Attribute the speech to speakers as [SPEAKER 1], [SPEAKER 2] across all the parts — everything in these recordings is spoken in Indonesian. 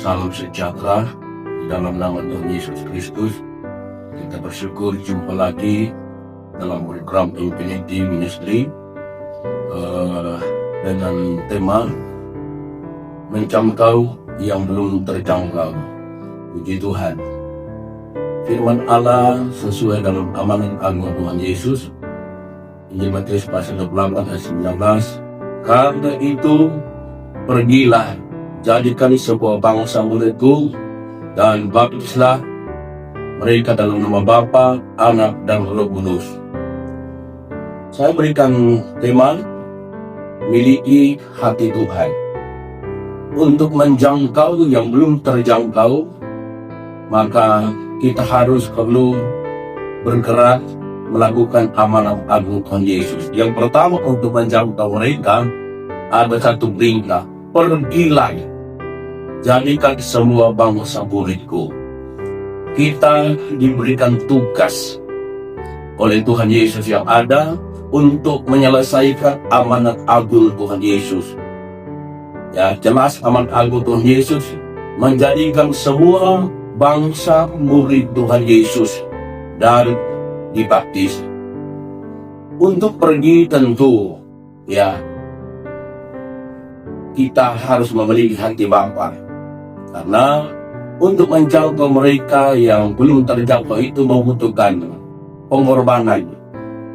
[SPEAKER 1] Salam sejahtera di dalam nama Tuhan Yesus Kristus. Kita bersyukur jumpa lagi dalam program Infinity Ministry dengan tema menjangkau yang belum terjangkau. Puji Tuhan. Firman Allah sesuai dalam amanat agung Tuhan Yesus. Injil Matius pasal 28 ayat 19. Karena itu pergilah, jadikan sebuah bangsa muridku dan baptislah mereka dalam nama Bapa, Anak, dan Roh Kudus. Saya berikan tema miliki hati Tuhan. Untuk menjangkau yang belum terjangkau, maka kita perlu bergerak melakukan amanat agung Tuhan Yesus. Yang pertama, untuk menjangkau mereka ada satu perintah, pergilah, jadikan semua bangsa muridku. Kita diberikan tugas oleh Tuhan Yesus yang ada untuk menyelesaikan amanat agung Tuhan Yesus. Ya, jelas amanat agung Tuhan Yesus menjadikan semua bangsa murid Tuhan Yesus dan dibaptis. Untuk pergi tentu, ya, kita harus memiliki hati Bapa. Karena untuk menjangkau mereka yang belum terjangkau itu membutuhkan pengorbanan,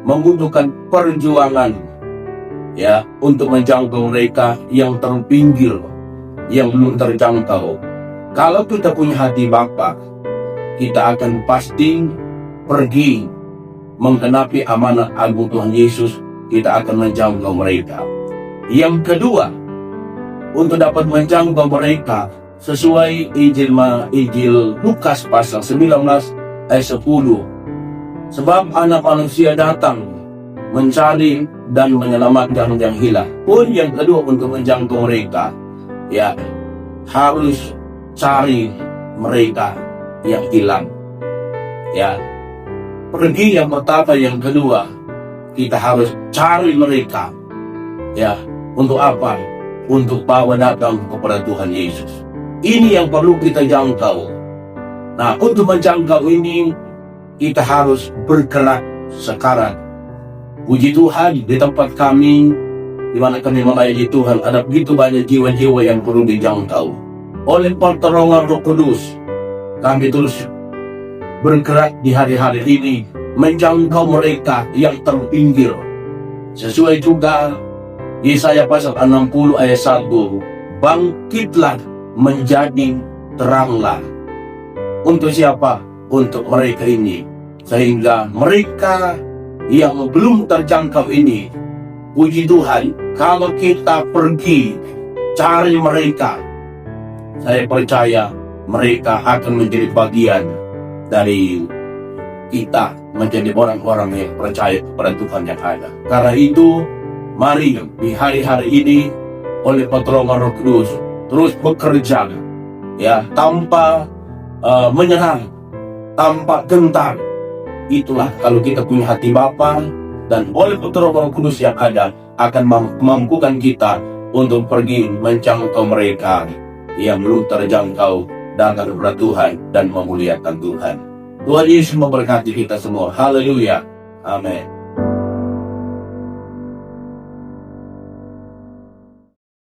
[SPEAKER 1] membutuhkan perjuangan, ya, untuk menjangkau mereka yang terpinggir, yang belum terjangkau. Kalau kita punya hati Bapa, kita akan pasti pergi menggenapi amanat agung Tuhan Yesus. Kita akan menjangkau mereka. Yang kedua, untuk dapat menjangkau mereka sesuai Injil Lukas pasal 19 ayat 10. Sebab anak manusia datang mencari dan menyelamatkan yang hilang. Pun yang kedua, untuk menjangkau mereka, ya, harus cari mereka yang hilang. Ya, pergi yang pertama, yang kedua, kita harus cari mereka. Ya, untuk apa? Untuk bawa datang kepada Tuhan Yesus. Ini yang perlu kita jangkau. Nah, untuk menjangkau ini, kita harus bergerak sekarang. Puji Tuhan, di tempat kami, di mana kami melayani Tuhan, ada begitu banyak jiwa-jiwa yang perlu dijangkau. Oleh pertolongan Roh Kudus, kami terus bergerak di hari-hari ini, menjangkau mereka yang terpinggir. Sesuai juga Yesaya pasal 60 ayat 1, bangkitlah menjadi teranglah. Untuk siapa? Untuk mereka ini. Sehingga mereka yang belum terjangkau ini, puji Tuhan, kalau kita pergi cari mereka, saya percaya mereka akan menjadi bagian dari kita, menjadi orang-orang yang percaya kepada Tuhan yang ada. Karena itu, mari di hari-hari ini oleh pertolongan Roh Kudus terus bekerja, ya, tanpa menyerang, tanpa gentar. Itulah kalau kita punya hati Bapa, dan oleh pertolongan Roh Kudus yang ada akan memampukan kita untuk pergi menjangkau mereka yang belum terjangkau dengan kepada Tuhan dan memuliakan Tuhan. Tuhan Yesus memberkati kita semua. Haleluya. Amin.